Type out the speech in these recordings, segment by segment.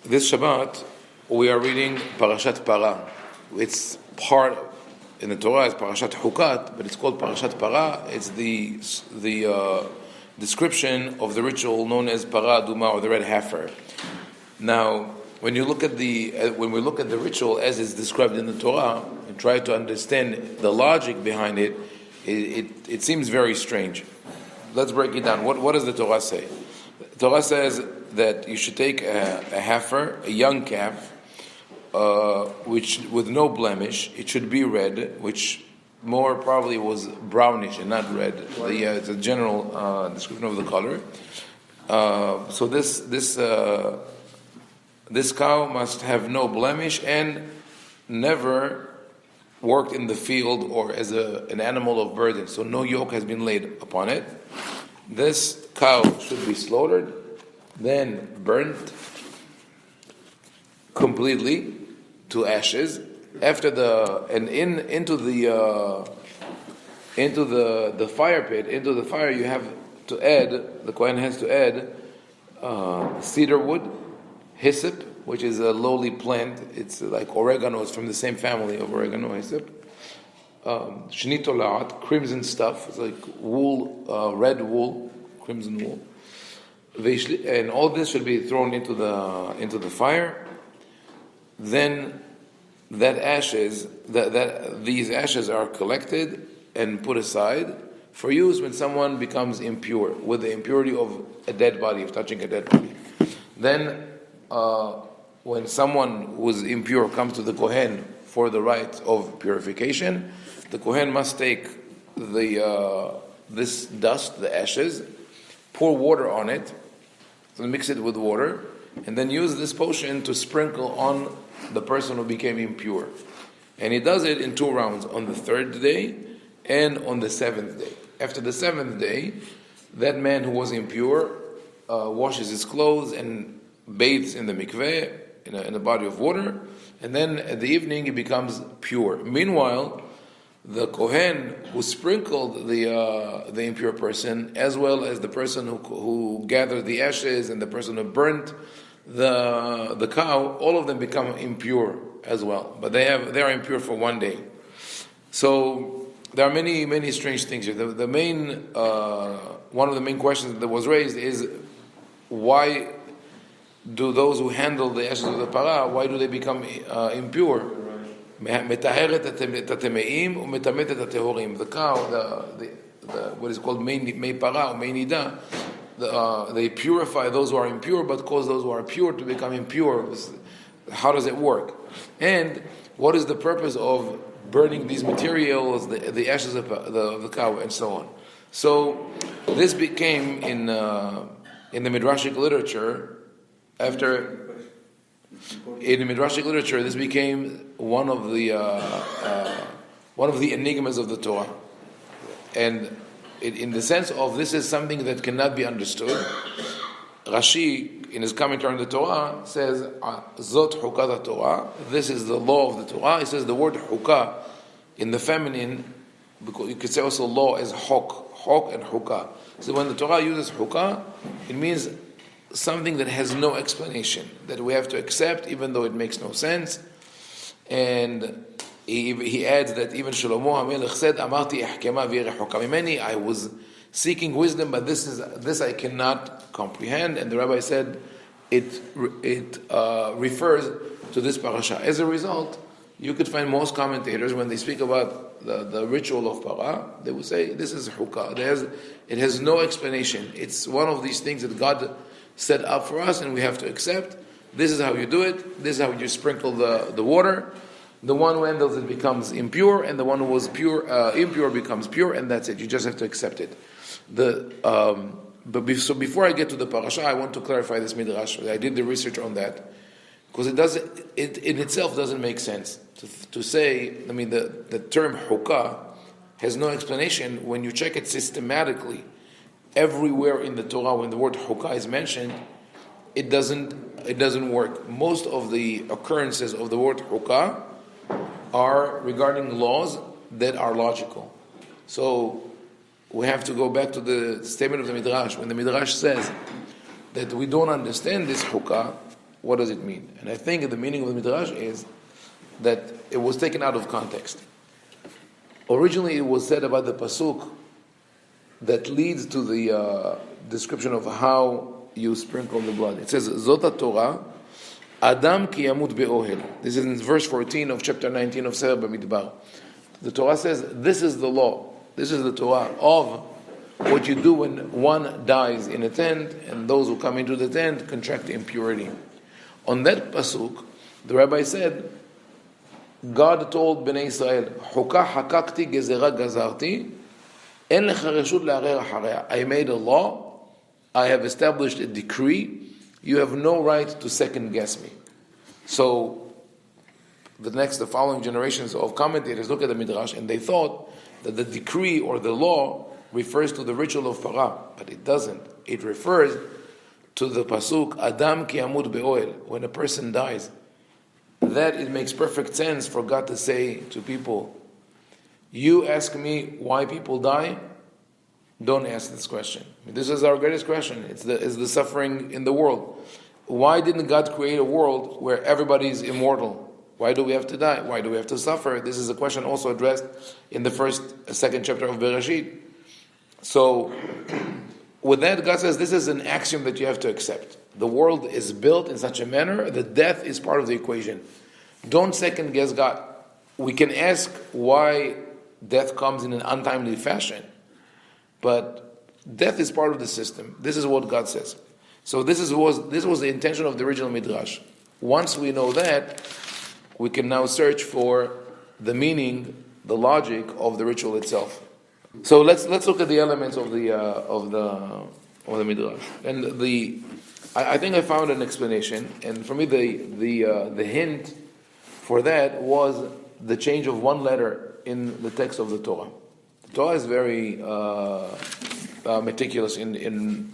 This Shabbat, we are reading Parashat Para. It's part in the Torah, it's Parashat Hukkat, but it's called Parashat Para. It's the description of the ritual known as Para Aduma, or the red heifer. Now, when you look at when we look at the ritual as it's described in the Torah and try to understand the logic behind it, it seems very strange. Let's break it down. What does the Torah say? The Torah says that you should take a heifer, a young calf, which with no blemish. It should be red, which more probably was brownish and not red. It's a general description of the color. So this cow must have no blemish and never worked in the field or as an animal of burden. So no yoke has been laid upon it. This cow should be slaughtered, then burnt completely to ashes. After into the fire pit, into the fire, you have to add. The Kohen has to add cedar wood, hyssop, which is a lowly plant. It's like oregano. It's from the same family of oregano, hyssop. Shnitolat, crimson stuff. It's like wool, red wool, crimson wool. And all this should be thrown into the fire. Then these ashes are collected and put aside for use when someone becomes impure with the impurity of a dead body, of touching a dead body. Then when someone who is impure comes to the Kohen for the rite of purification, the Kohen must take this dust, the ashes, pour water on it, so mix it with water, and then use this potion to sprinkle on the person who became impure. And he does it in 2 rounds, on the 3rd day and on the 7th day. After the 7th day, that man who was impure washes his clothes and bathes in the mikveh, in a body of water, and then at the evening he becomes pure. Meanwhile, the Kohen who sprinkled the impure person, as well as the person who gathered the ashes and the person who burnt the cow, all of them become impure as well. But they are impure for 1 day. So there are many strange things here. The main one of the main questions that was raised is, why do those who handle the ashes of the para, why do they become impure? The cow, what is called mei para or mei nida, they purify those who are impure, but cause those who are pure to become impure. How does it work? And what is the purpose of burning these materials, the ashes of the cow, and so on? So this became in the Midrashic literature. In the Midrashic literature, this became one of the enigmas of the Torah, and in the sense of this is something that cannot be understood. Rashi, in his commentary on the Torah, says, Zot Hukkat Torah, this is the law of the Torah. He says the word Hukah in the feminine, because you could say also law as Hok and Hukah. So when the Torah uses Hukah, it means something that has no explanation, that we have to accept even though it makes no sense. And he adds that even Shlomo HaMelech said, Amarti ehkema v'yireh mimeni, I was seeking wisdom, but this I cannot comprehend. And the rabbi said it refers to this parasha. As a result, you could find most commentators, when they speak about the ritual of para, they will say this is hukah. It has no explanation. It's one of these things that God set up for us and we have to accept. This is how you do it. This is how you sprinkle the water. The one who handles it becomes impure, and the one who was impure becomes pure, and that's it. You just have to accept it. So before I get to the parasha, I want to clarify this midrash. I did the research on that, because it in itself doesn't make sense to say. I mean, the term hukah has no explanation when you check it systematically. Everywhere in the Torah, when the word hukah is mentioned, it doesn't work. Most of the occurrences of the word hukah are regarding laws that are logical. So we have to go back to the statement of the Midrash. When the Midrash says that we don't understand this hukah, what does it mean? And I think the meaning of the Midrash is that it was taken out of context. Originally it was said about the Pasuk that leads to the description of how you sprinkle the blood. It says, Zot Torah, Adam ki yamut be'ohel. This is in verse 14 of chapter 19 of Sefer Bamidbar. The Torah says, this is the law, this is the Torah of what you do when one dies in a tent and those who come into the tent contract impurity. On that pasuk, the rabbi said, God told Bnei Israel, Hukah hakakti gezerah gazarti, en lecha reshut la'arer achareh. I made a law, I have established a decree, you have no right to second guess me. So, the following generations of commentators look at the Midrash and they thought that the decree or the law refers to the ritual of Parah, but it doesn't. It refers to the pasuk, Adam ki yamut be'oel, when a person dies. That it makes perfect sense for God to say to people, you ask me why people die? Don't ask this question. This is our greatest question. It's the suffering in the world. Why didn't God create a world where everybody is immortal? Why do we have to die? Why do we have to suffer? This is a question also addressed in the second chapter of Bereshit. So, with that, God says this is an axiom that you have to accept. The world is built in such a manner that death is part of the equation. Don't second guess God. We can ask why death comes in an untimely fashion, but death is part of the system. This is what God says. So this was the intention of the original Midrash. Once we know that, we can now search for the meaning, the logic of the ritual itself. So let's look at the elements of the Midrash. And I think I found an explanation, and for me the hint for that was the change of one letter in the text of the Torah. The Torah is very meticulous in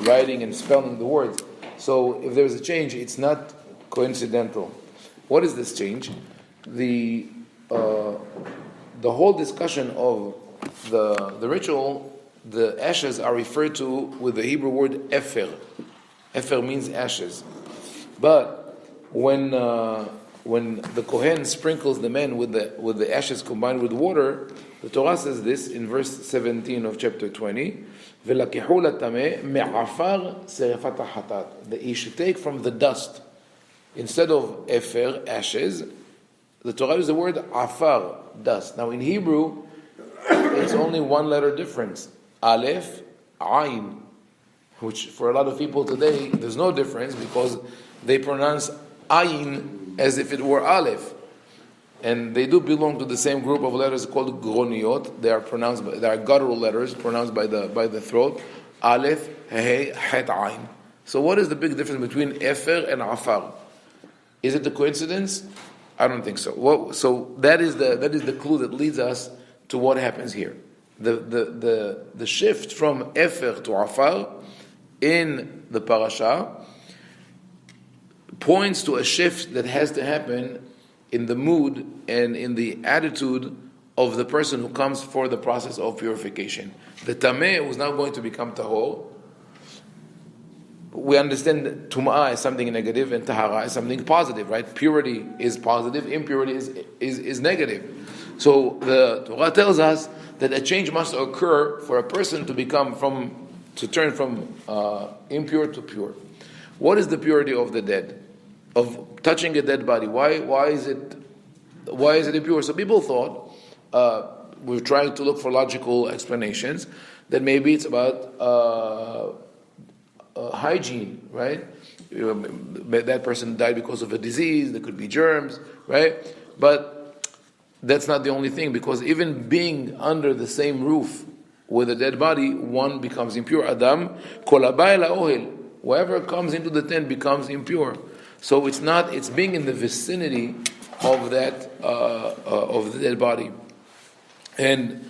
writing and spelling the words. So if there's a change, it's not coincidental. What is this change? The whole discussion of the ritual, the ashes are referred to with the Hebrew word Heifer. Heifer means ashes. But when the Kohen sprinkles the men with the ashes combined with water, the Torah says this in verse 17 of chapter 20, that he should take from the dust, instead of Heifer, ashes, the Torah uses the word afar, dust. Now in Hebrew, it's only one letter difference. Aleph, Ayin. Which for a lot of people today, there's no difference because they pronounce Ayin as if it were Aleph. And they do belong to the same group of letters called Groniot. They are guttural letters pronounced by the throat. Aleph, He, Het, Ayin. So what is the big difference between Efer and Afar? Is it a coincidence? I don't think so. So that is the clue that leads us to what happens here. The shift from Efer to Afar in the parasha points to a shift that has to happen in the mood and in the attitude of the person who comes for the process of purification. The tameh was now going to become tahor. We understand that tum'ah is something negative and tahara is something positive, right? Purity is positive, impurity is negative. So the Torah tells us that a change must occur for a person to turn from impure to pure. What is the purity of the dead? Of touching a dead body? Why is it impure? So people thought, we're trying to look for logical explanations, that maybe it's about hygiene, right? That person died because of a disease, there could be germs, right? But that's not the only thing, because even being under the same roof with a dead body, one becomes impure. Adam, kol haba el ha'ohel, whoever comes into the tent becomes impure. So it's being in the vicinity of that, of the dead body. And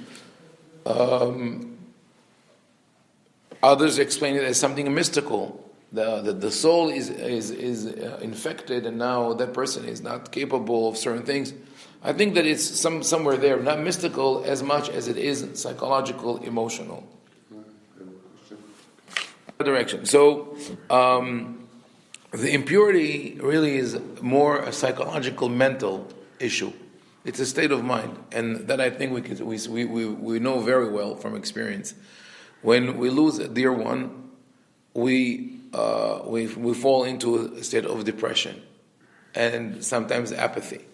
others explain it as something mystical. The soul is infected, and now that person is not capable of certain things. I think that it's somewhere there, not mystical as much as it is psychological, emotional. Direction. So The impurity really is more a psychological, mental issue. It's a state of mind, and that I think we know very well from experience. When we lose a dear one, we fall into a state of depression and sometimes apathy.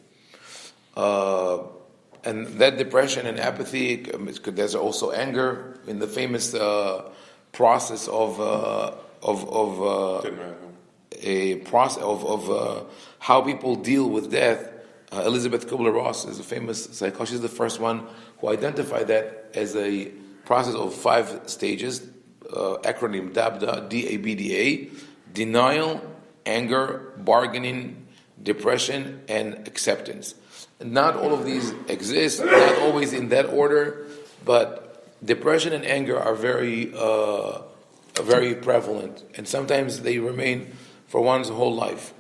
And that depression and apathy, there's also anger in the famous process of a process of how people deal with death. Elizabeth Kubler-Ross is a famous psychologist. She's the first one who identified that as a process of 5 stages, acronym DABDA, D-A-B-D-A, denial, anger, bargaining, depression, and acceptance. Not all of these exist, not always in that order, but depression and anger are very prevalent, and sometimes they remain for one's whole life.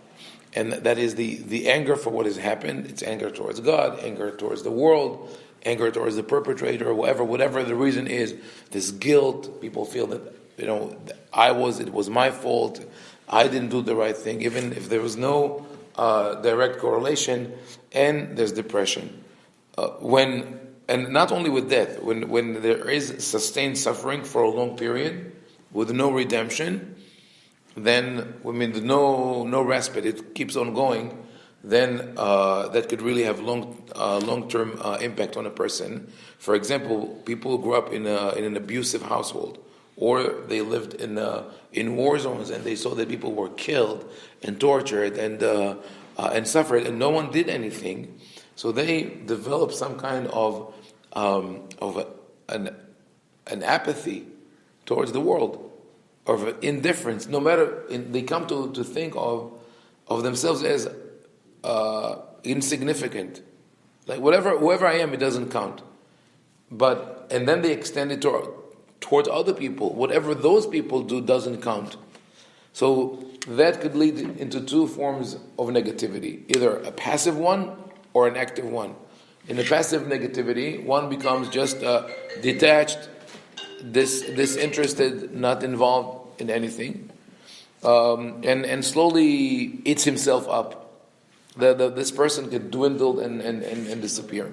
And that is the anger for what has happened. It's anger towards God, anger towards the world, anger towards the perpetrator, whatever the reason is. This guilt, people feel that, it was my fault, I didn't do the right thing, even if there was no direct correlation, and there's depression. And not only with death, when there is sustained suffering for a long period, with no redemption, then no respite, it keeps on going, then that could really have long-term impact on a person. For example, people who grew up in an abusive household, or they lived in war zones and they saw that people were killed and tortured and suffered, and no one did anything, so they developed some kind of an apathy towards the world, of indifference. No matter, they come to think of themselves as insignificant. Like whoever I am, it doesn't count. And then they extend it towards other people. Whatever those people do doesn't count. So that could lead into 2 forms of negativity, either a passive one or an active one. In a passive negativity, one becomes just detached, disinterested, not involved in anything, and slowly eats himself up. This person could dwindle and disappear.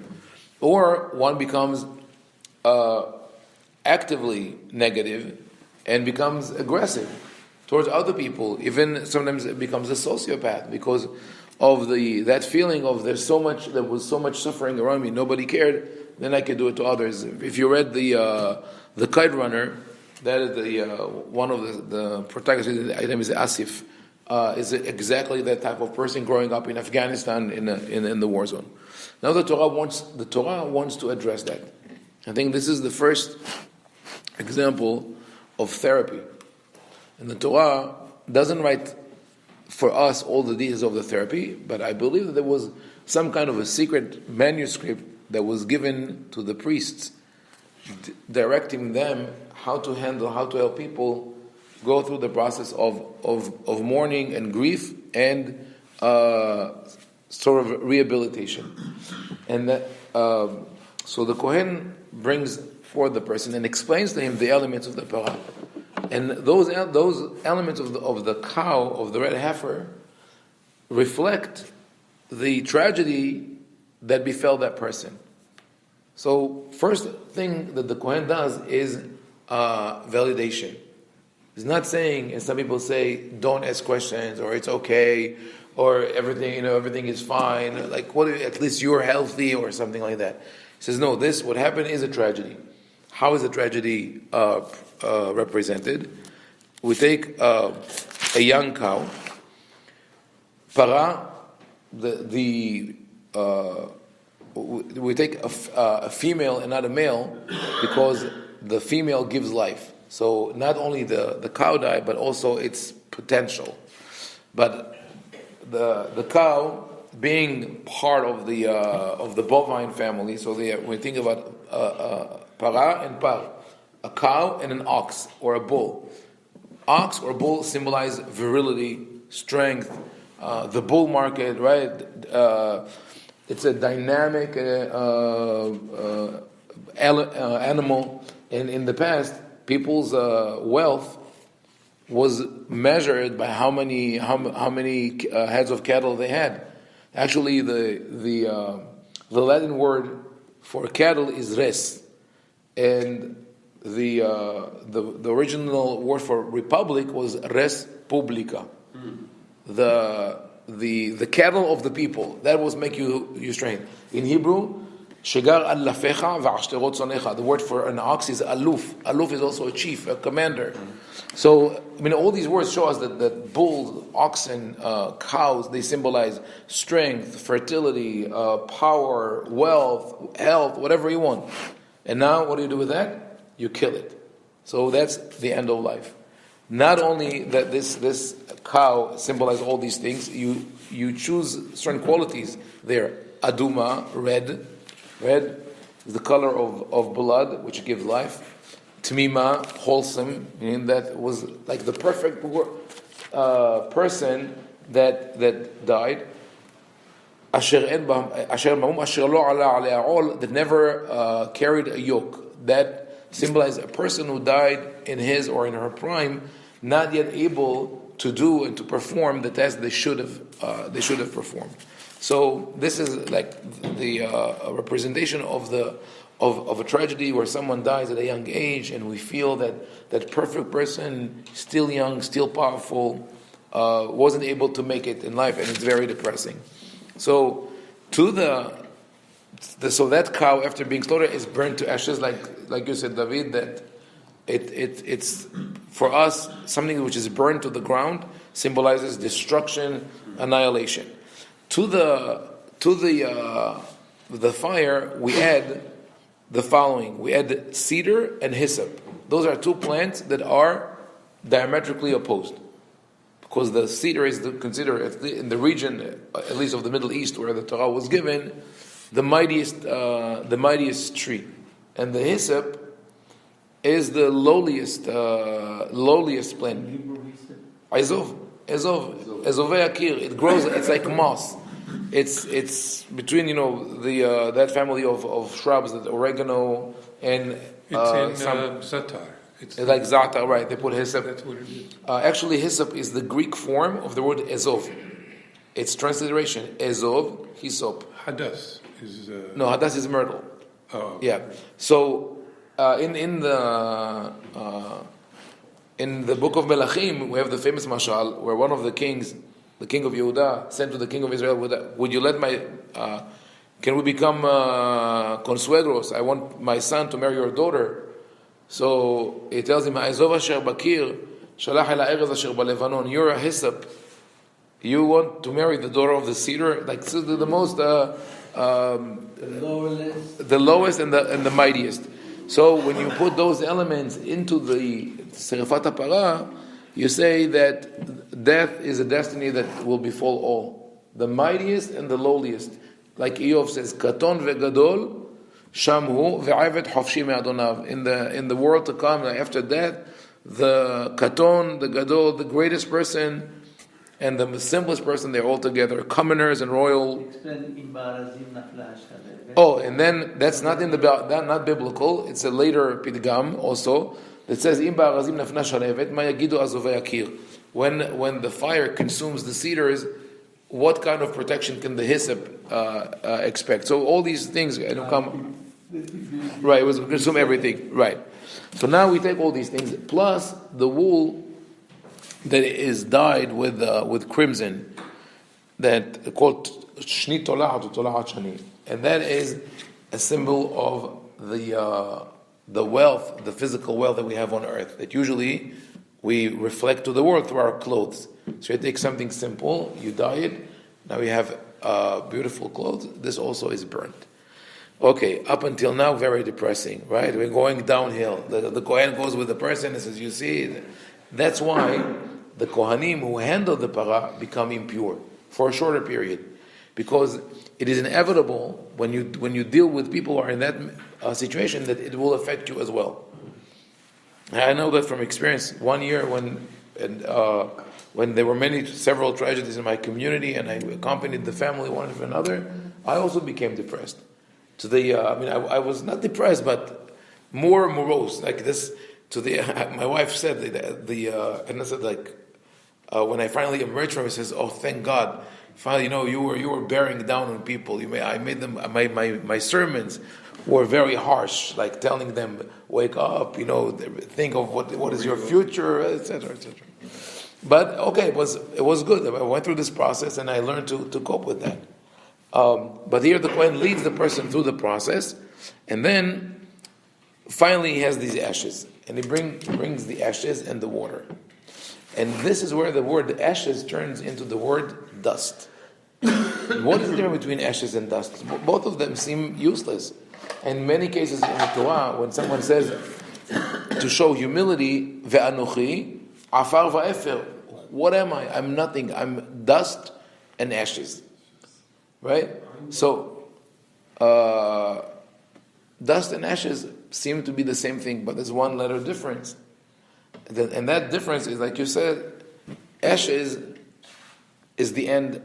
Or one becomes actively negative and becomes aggressive towards other people. Even sometimes it becomes a sociopath because of that feeling of there was so much suffering around me, nobody cared, then I could do it to others. If you read the Kite Runner, that is one of the protagonists. His name is Asif. Is exactly that type of person growing up in Afghanistan in the war zone. Now the Torah wants to address that. I think this is the first example of therapy. And the Torah doesn't write for us all the details of the therapy, but I believe that there was some kind of a secret manuscript that was given to the priests, directing them how to help people go through the process of mourning and grief and sort of rehabilitation. And that, so the Kohen brings forth the person and explains to him the elements of the parah. And those elements of the cow, of the red heifer, reflect the tragedy that befell that person. So first thing that the Kohen does is validation. He's not saying, as some people say, don't ask questions, or it's okay, or everything is fine, like at least you're healthy, or something like that. He says, no, what happened is a tragedy. How is a tragedy represented? We take a young cow, para, we take a female and not a male, because the female gives life. So not only the cow died, but also its potential. But the cow being part of the bovine family, so when we think about para and par, a cow and an ox or a bull. Ox or bull symbolize virility, strength. The bull market, right? It's a dynamic animal, and in the past, people's wealth was measured by how many heads of cattle they had. Actually, the Latin word for cattle is res, and the original word for republic was res publica. The cattle of the people. That was make you strain. In Hebrew, shegar alafecha va'ashterot sonecha. The word for an ox is aluf. Aluf is also a chief, a commander. So, all these words show us that bulls, oxen, cows, they symbolize strength, fertility, power, wealth, health, whatever you want. And now, what do you do with that? You kill it. So that's the end of life. Not only that this cow symbolizes all these things, you choose certain qualities there. Aduma, red. Red is the color of blood, which gives life. Tmima, wholesome, meaning that was like the perfect person that died. That never carried a yoke. That symbolizes a person who died in his or in her prime, not yet able to do and to perform the task they should have performed. So this is like the representation of a tragedy where someone dies at a young age, and we feel that perfect person, still young, still powerful, wasn't able to make it in life, and it's very depressing. So so that cow, after being slaughtered, is burned to ashes, like you said, David, that it's for us something which is burned to the ground symbolizes destruction, annihilation. To the fire, we add the following: we add cedar and hyssop. Those are two plants that are diametrically opposed, because the cedar is considered in the region, at least of the Middle East, where the Torah was given, the mightiest tree, and the hyssop is the lowliest plant. Ezovei akir. It grows. It's like moss. It's between that family of shrubs, that oregano and it's in zatar. It's like zatar, right? They put hyssop. That's what it is. Actually, hyssop is the Greek form of the word ezov. Its transliteration ezov, hyssop. Hadass is no, hadass is myrtle. Oh. Yeah. So in the book of Melachim, we have the famous mashal where one of the kings, the king of Yehuda, said to the king of Israel, "Would you let can we become consuegros? I want my son to marry your daughter." So he tells him, "Ha'ezov asher bakir, shalach el ha'erez asher balevanon." You're a hyssop. You want to marry the daughter of the cedar, like the most, the lowest and the mightiest. So when you put those elements into the Serifat HaPara, you say that death is a destiny that will befall all. The mightiest and the lowliest. Like Eov says, Katon ve'gadol, shamhu ve'avet hofshi me'adonav. In the world to come, after death, the Katon, the Gadol, the greatest person, and the simplest person, they're all together, commoners and royal. Oh, and then that's not not biblical. It's a later pidgam also that says, when the fire consumes the cedars, what kind of protection can the hyssop expect? So all these things come. Right, it was consume everything. Right. So now we take all these things plus the wool that is dyed with crimson, that called shni tolahat or tolahat shani, and that is a symbol of the wealth, the physical wealth that we have on earth. That usually we reflect to the world through our clothes. So you take something simple, you dye it. Now we have beautiful clothes. This also is burnt. Okay, up until now, very depressing, right? We're going downhill. The Kohen goes with the person and says, "You see." That's why the Kohanim who handle the para become impure for a shorter period, because it is inevitable when you deal with people who are in that situation that it will affect you as well. I know that from experience. One year when there were several tragedies in my community, and I accompanied the family one after another, I also became depressed. I was not depressed, but more morose. Like this my wife said and I said when I finally emerged from it, says, "Oh, thank God! Finally, you were bearing down on people. I made them my sermons were very harsh, like telling them, wake up, think of what is your future, etc., etc." But okay, it was good. I went through this process and I learned to cope with that. But here the Kohen leads the person through the process, and then finally he has these ashes, and he brings the ashes and the water. And this is where the word ashes turns into the word dust. What is the difference between ashes and dust? Both of them seem useless. In many cases in the Torah, when someone says to show humility, ve'anochi, afar va'efer, what am I? I'm nothing. I'm dust and ashes. Right? So, dust and ashes seem to be the same thing, but there's one letter difference. And that difference is, like you said, ashes is the end.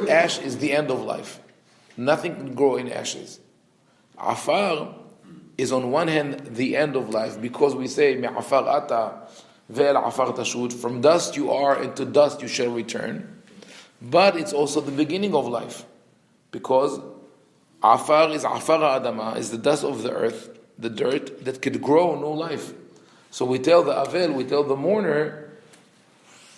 Ash is the end of life. Nothing can grow in ashes. Afar is on one hand the end of life, because we say me'afar ata ve'el afar tashut, from dust you are and to dust you shall return. But it's also the beginning of life, because afar is afar adama, is the dust of the earth, the dirt that could grow new life. So we tell the avel, we tell the mourner,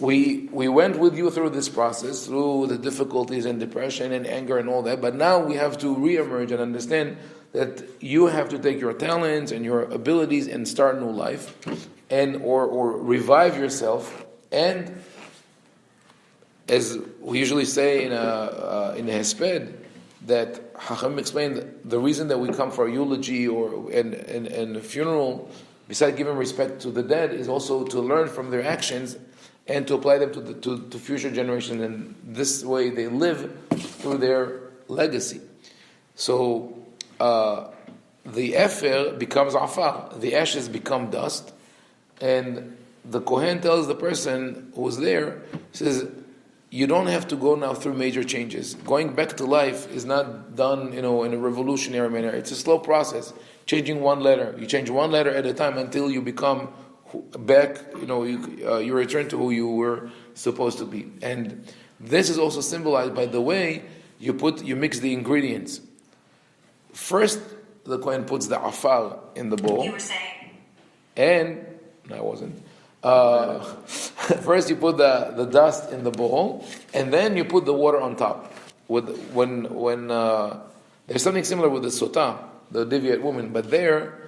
we went with you through this process, through the difficulties and depression and anger and all that, but now we have to re-emerge and understand that you have to take your talents and your abilities and start new life, and or revive yourself. And as we usually say in a hesped, that Haim explained, the reason that we come for a eulogy and a funeral, besides giving respect to the dead, is also to learn from their actions and to apply them to future generations. And this way they live through their legacy. So the efer becomes afar, the ashes become dust, and the Kohen tells the person who was there, says, you don't have to go now through major changes. Going back to life is not done, in a revolutionary manner. It's a slow process. Changing one letter. You change one letter at a time until you become back, you return to who you were supposed to be. And this is also symbolized by the way you mix the ingredients. First, the Kohen puts the afar in the bowl. You were saying? And, no, I wasn't. First you put the dust in the bowl, and then you put the water on top. When there's something similar with the sotah, the deviate woman, but there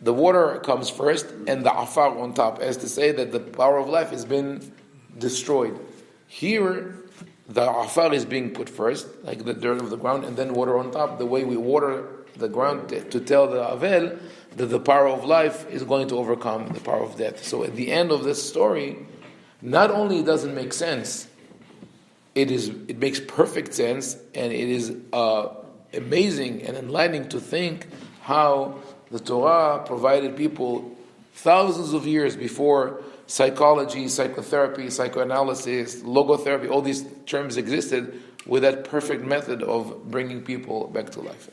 the water comes first and the afar on top, as to say that the power of life has been destroyed. Here the afar is being put first, like the dirt of the ground, and then water on top, the way we water the ground to tell the avel that the power of life is going to overcome the power of death. So at the end of this story, not only it doesn't make sense, it makes perfect sense, and it is amazing and enlightening to think how the Torah provided people thousands of years before psychology, psychotherapy, psychoanalysis, logotherapy, all these terms existed, with that perfect method of bringing people back to life.